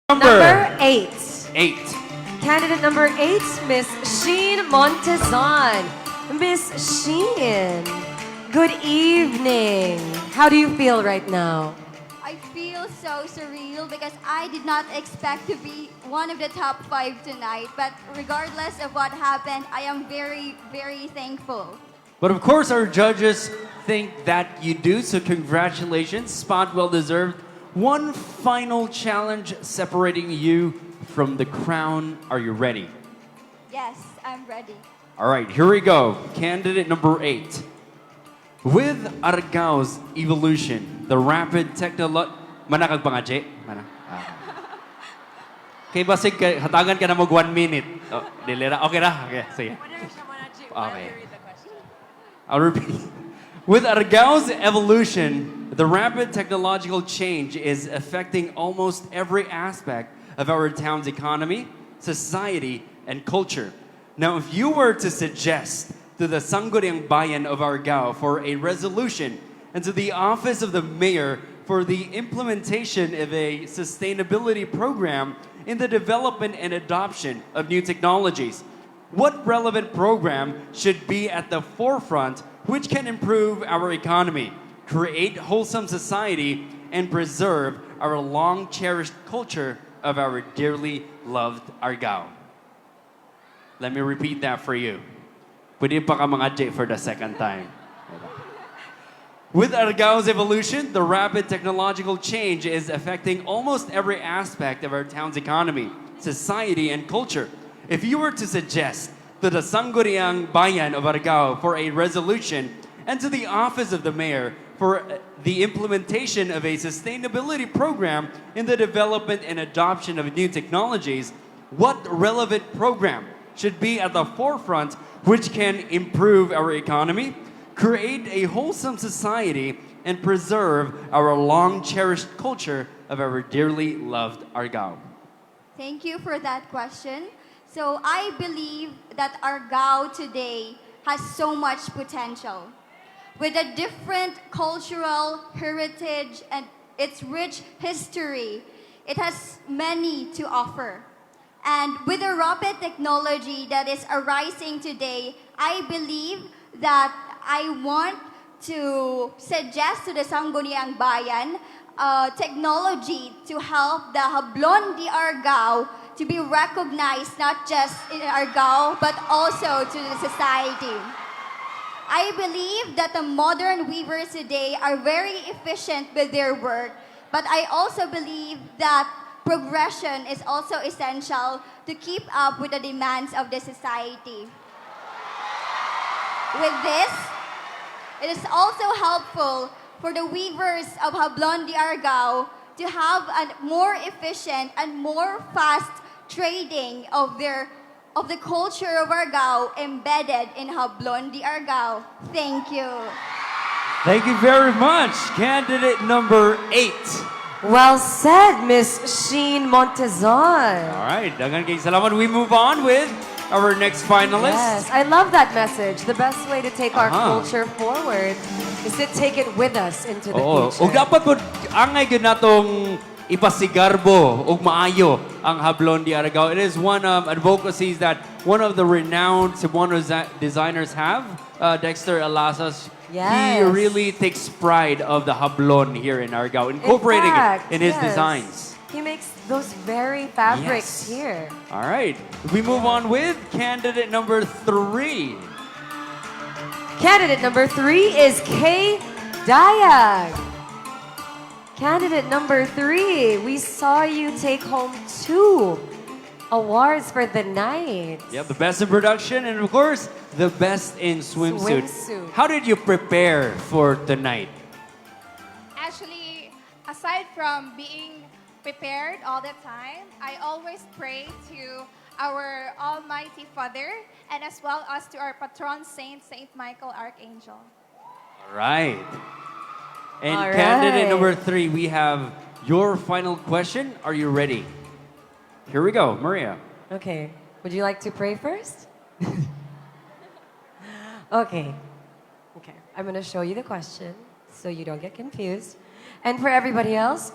Number 8. 8. Candidate number 8, Miss Sheen Montezon. Miss Sheen, good evening. How do you feel right now? I feel so surreal because I did not expect to be one of the top 5 tonight. But regardless of what happened, I am very, very thankful. But of course, our judges think that you do, so congratulations. Spot well deserved. One final challenge separating you from the crown. Are you ready? Yes, I'm ready. All right, here we go. Candidate number 8. With Argaos evolution, the rapid technology... Manakag pa nga, Jay? Mana? Okay, basig, hatagan ka na mag 1 minute. Oh, dilira. Okay na? Okay, sige. Okay. I'll repeat. With Argaos evolution, the rapid technological change is affecting almost every aspect of our town's economy, society, and culture. Now, if you were to suggest to the Sangguniang Bayan of Argao for a resolution and to the office of the mayor for the implementation of a sustainability program in the development and adoption of new technologies, what relevant program should be at the forefront which can improve our economy, create wholesome society, and preserve our long-cherished culture of our dearly loved Argao? Let me repeat that for you. Pwede pa ka mga J for the second time. With Argao's evolution, the rapid technological change is affecting almost every aspect of our town's economy, society, and culture. If you were to suggest to the Sangguniang Bayan of Argao for a resolution and to the office of the mayor for the implementation of a sustainability program in the development and adoption of new technologies, what relevant program should be at the forefront which can improve our economy, create a wholesome society, and preserve our long-cherished culture of our dearly loved Argao? Thank you for that question. So I believe that Argao today has so much potential. With a different cultural heritage and its rich history, it has many to offer. And with the rapid technology that is arising today, I believe that I want to suggest to the Sangguniang Bayan technology to help the Hablon di Argao to be recognized not just in Argao but also to the society. I believe that the modern weavers today are very efficient with their work, but I also believe that progression is also essential to keep up with the demands of the society. With this, it is also helpful for the weavers of Hablon di Argao to have a more efficient and more fast trading of the culture of Argao embedded in Hablon di Argao. Thank you. Thank you very much. Candidate number 8. Well said, Miss Sheen Montezon. All right, daghang kayong salamat. We move on with our next finalist. Yes, I love that message. The best way to take our Uh-huh. culture forward is to take it with us into the Oo. future. Ug dapat po angay gyud natong ipasigarbo ug maayo ang Hablon di Argao. It is one of advocacies that one of the renowned Cebuano designers have, Dexter Alasas. He Yes. really takes pride of the Hablon here in Argao, incorporating fact, it in his yes. designs. He makes those very fabrics Yes. here. All right, we move on with candidate number 3. Candidate number 3 is Kay Dayag. Candidate number 3, we saw you take home 2 awards for the night. Yep, the best in production and of course, the best in swimsuit. Swimsuit. How did you prepare for tonight? Actually, aside from being prepared all the time, I always pray to our Almighty Father and as well as to our patron saint, Saint Michael Archangel. All right. And All candidate right. number 3, we have your final question. Are you ready? Here we go, Maria. Okay, would you like to pray first? Okay. Okay, I'm going to show you the question so you don't get confused. And for everybody else,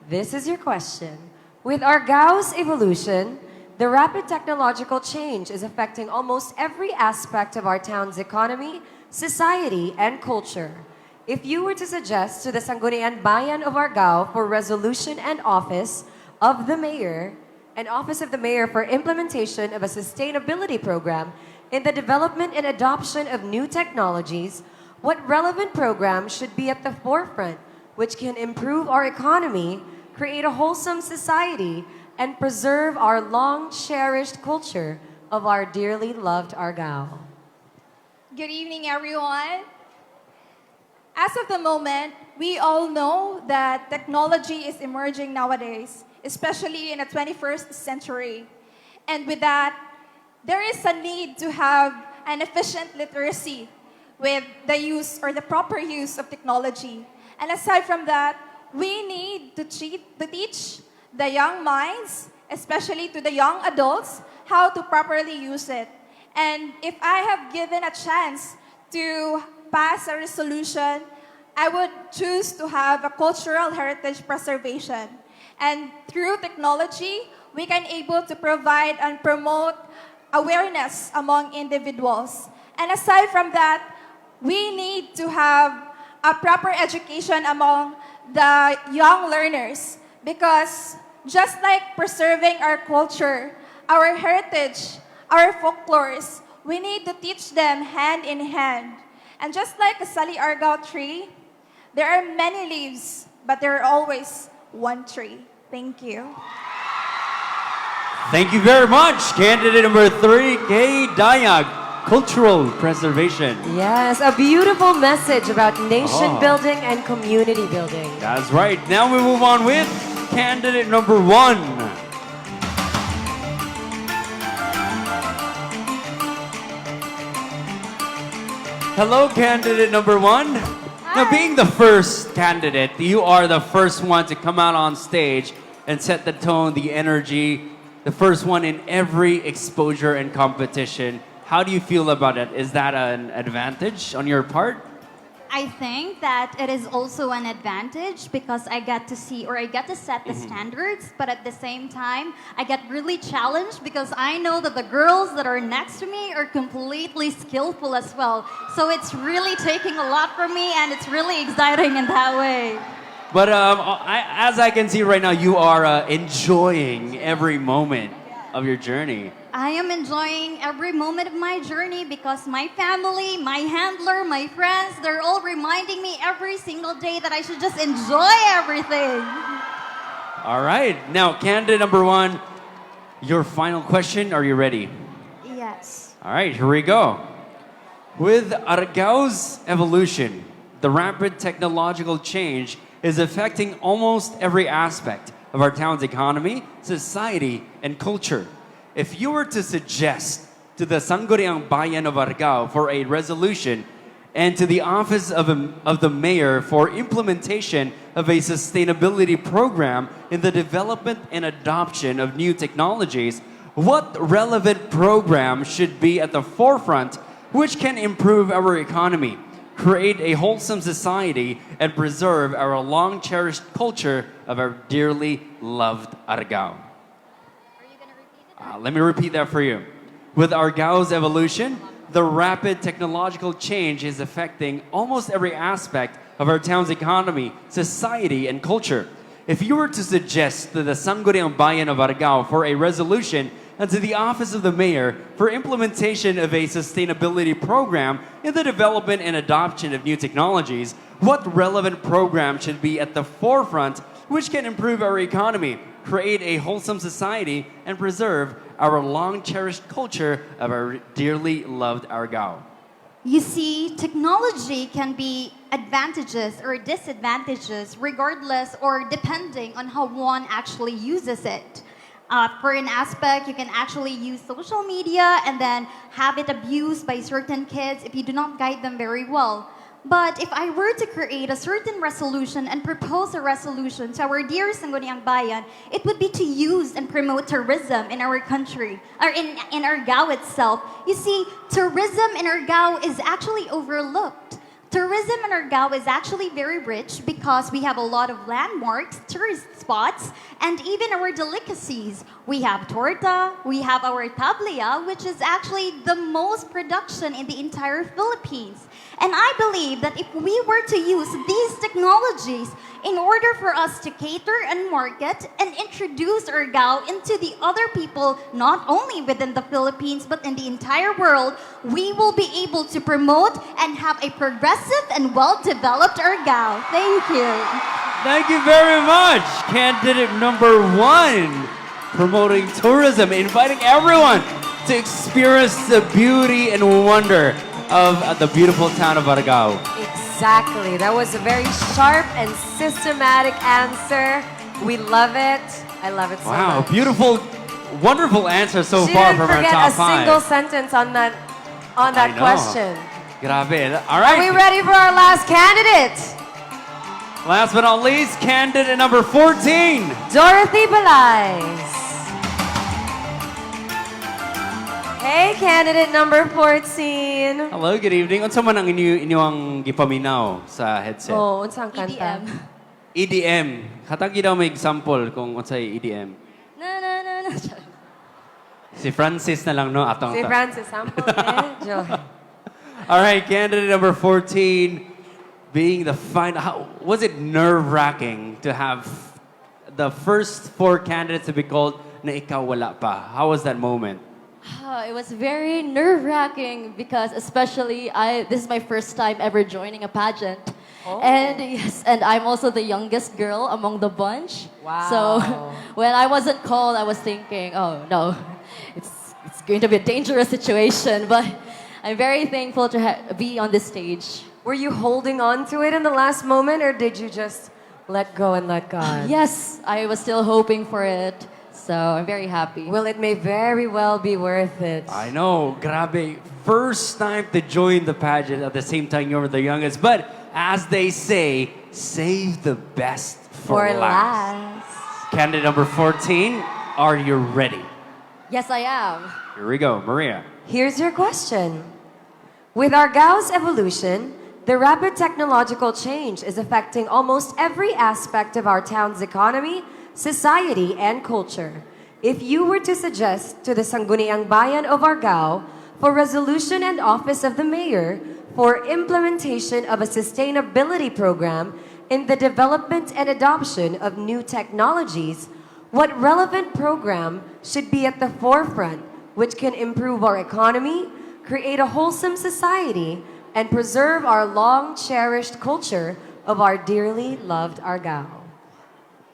this is your question. With Argao's evolution, the rapid technological change is affecting almost every aspect of our town's economy, society, and culture. If you were to suggest to the Sangguniang Bayan of Argao for resolution and office of the mayor for implementation of a sustainability program in the development and adoption of new technologies, what relevant program should be at the forefront which can improve our economy, create a wholesome society, and preserve our long-cherished culture of our dearly loved Argao? Good evening, everyone. As of the moment, we all know that technology is emerging nowadays, especially in the 21st century. And with that, there is a need to have an efficient literacy with the use or the proper use of technology. And aside from that, we need to teach the young minds, especially to the young adults, how to properly use it. And if I have given a chance to pass a resolution, I would choose to have a cultural heritage preservation. And through technology, we can able to provide and promote awareness among individuals. And aside from that, we need to have a proper education among the young learners, because just like preserving our culture, our heritage, our folklores, we need to teach them hand in hand. And just like a Sali Argao tree, there are many leaves, but there are always one tree. Thank you. Thank you very much. Candidate number 3, Kay Dayag, Cultural Preservation. Yes, a beautiful message about nation building and community building. That's right. Now we move on with candidate number 1. Hello, candidate number 1. Now, being the first candidate, you are the first one to come out on stage and set the tone, the energy, the first one in every exposure and competition. How do you feel about it? Is that an advantage on your part? I think that it is also an advantage because I get to see or I get to set the standards, but at the same time, I get really challenged because I know that the girls that are next to me are completely skillful as well. So it's really taking a lot from me and it's really exciting in that way. But as I can see right now, you are enjoying every moment of your journey. I am enjoying every moment of my journey because my family, my handler, my friends, they're all reminding me every single day that I should just enjoy everything. All right. Now, candidate number 1, your final question. Are you ready? Yes. All right, here we go. With Argao's evolution, the rapid technological change is affecting almost every aspect of our town's economy, society, and culture. If you were to suggest to the Sangguniang Bayan of Argao for a resolution and to the office of the mayor for implementation of a sustainability program in the development and adoption of new technologies, what relevant program should be at the forefront which can improve our economy, create a wholesome society, and preserve our long-cherished culture of our dearly loved Argao? Let me repeat that for you. With Argao's evolution, the rapid technological change is affecting almost every aspect of our town's economy, society, and culture. If you were to suggest to the Sangguniang Bayan of Argao for a resolution and to the office of the mayor for implementation of a sustainability program in the development and adoption of new technologies, what relevant program should be at the forefront which can improve our economy, create a wholesome society, and preserve our long-cherished culture of our dearly loved Argao? You see, technology can be advantages or disadvantages regardless or depending on how one actually uses it. For an aspect, you can actually use social media and then have it abused by certain kids if you do not guide them very well. But if I were to create a certain resolution and propose a resolution to our dear Sangguniang Bayan, it would be to use and promote tourism in our country, or in Argao itself. You see, tourism in Argao is actually overlooked. Tourism in Argao is actually very rich because we have a lot of landmarks, tourist spots, and even our delicacies. We have torta, we have our tablea, which is actually the most production in the entire Philippines. And I believe that if we were to use these technologies in order for us to cater and market and introduce Argao into the other people, not only within the Philippines, but in the entire world, we will be able to promote and have a progressive and well-developed Argao. Thank you. Thank you very much, candidate number 1, promoting tourism, inviting everyone to experience the beauty and wonder of the beautiful town of Argao. Exactly. That was a very sharp and systematic answer. We love it. I love it so Wow, much. beautiful, wonderful answer so She far didn't from our forget top a 5. single sentence on that I know. question. Grabe. All Are we right. ready for our last candidate? Last but not least, candidate number 14. Dorothy Balais. Hey, candidate number 14. Hello, good evening. Unsa man ang inyong gipaminaw sa headset? Oh, unsang kanta? EDM. Katagi daw may example kung unsay EDM. Na, na, na, na. Si Francis na lang, no? Atong Si Francis, sample medyo. All right, candidate number 14, being the final. How, was it nerve-wracking to have the first 4 candidates to be called na ikaw wala pa? How was that moment? It was very nerve-wracking because especially this is my first time ever joining a pageant. And yes, and I'm also the youngest girl among the bunch. Wow. So when I wasn't called, I was thinking, oh no, it's going to be a dangerous situation. But I'm very thankful to be on this stage. Were you holding on to it in the last moment, or did you just let go and let God? Yes, I was still hoping for it. So I'm very happy. Well, it may very well be worth it. I know, grabe. First time to join the pageant at the same time you're the youngest. But as they say, save the best for last. Candidate number 14, are you ready? Yes, I am. Here we go, Maria. Here's your question. With Argao's evolution, the rapid technological change is affecting almost every aspect of our town's economy, society, and culture. If you were to suggest to the Sangguniang Bayan of Argao for resolution and office of the mayor for implementation of a sustainability program in the development and adoption of new technologies, what relevant program should be at the forefront which can improve our economy, create a wholesome society, and preserve our long-cherished culture of our dearly loved Argao?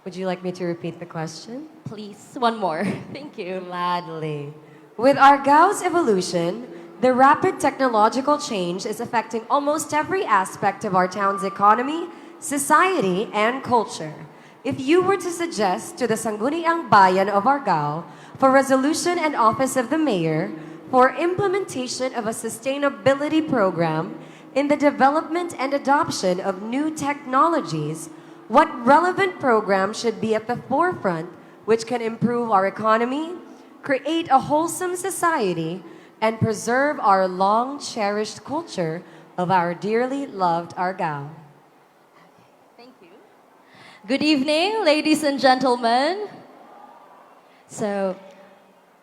Would you like me to repeat the question? Please, one more. Thank you. Gladly. With Argao's evolution, the rapid technological change is affecting almost every aspect of our town's economy, society, and culture. If you were to suggest to the Sangguniang Bayan of Argao for resolution and office of the mayor for implementation of a sustainability program in the development and adoption of new technologies, what relevant program should be at the forefront which can improve our economy, create a wholesome society, and preserve our long-cherished culture of our dearly loved Argao? Thank you. Good evening, ladies and gentlemen. So,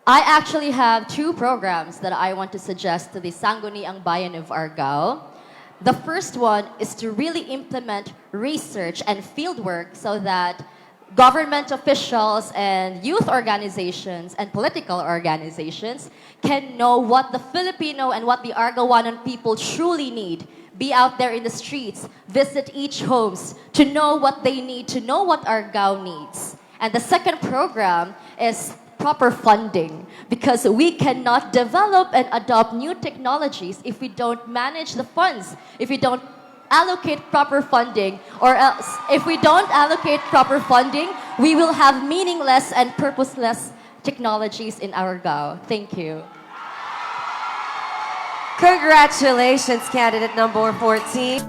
I actually have 2 programs that I want to suggest to the Sangguniang Bayan of Argao. The first one is to really implement research and fieldwork so that government officials and youth organizations and political organizations can know what the Filipino and what the Argawanan people truly need. Be out there in the streets, visit each homes to know what they need, to know what Argao needs. And the second program is proper funding, because we cannot develop and adopt new technologies if we don't manage the funds, if we don't allocate proper funding, or else if we don't allocate proper funding, we will have meaningless and purposeless technologies in Argao. Thank you. Congratulations, candidate number 14.